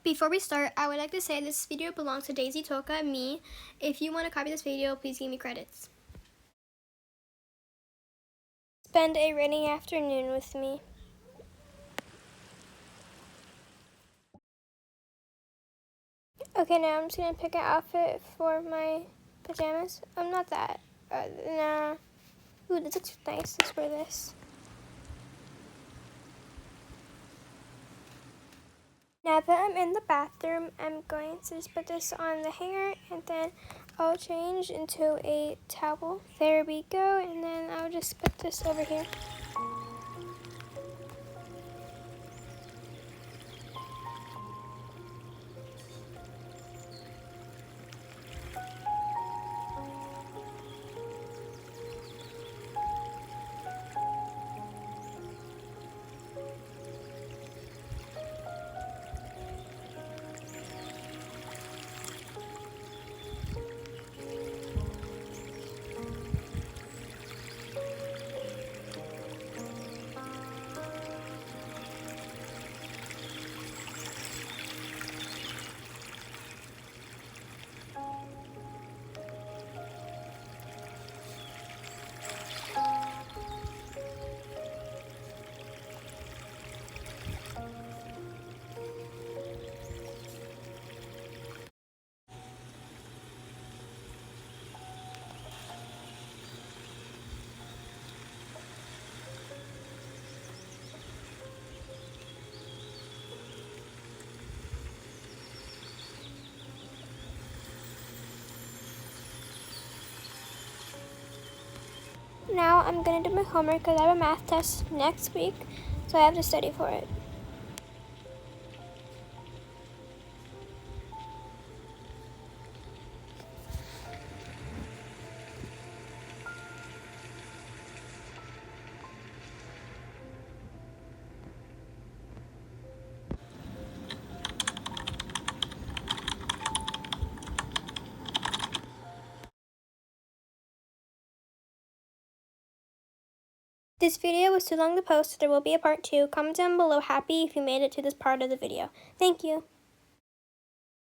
Before we start, I would like to say this video belongs to Daisy, Toca, and me. If you want to copy this video, please give me credits. Spend a rainy afternoon with me. Okay, now I'm just going to pick an outfit for my pajamas. Not that. Nah. Ooh, this looks nice. Let's wear this. Now that I'm in the bathroom, I'm going to just put this on the hanger, and then I'll change into a towel. There we go, and then I'll just put this over here. Now I'm going to do my homework because I have a math test next week, so I have to study for it. This video was too long to post, so there will be a part 2. Comment down below happy if you made it to this part of the video. Thank you.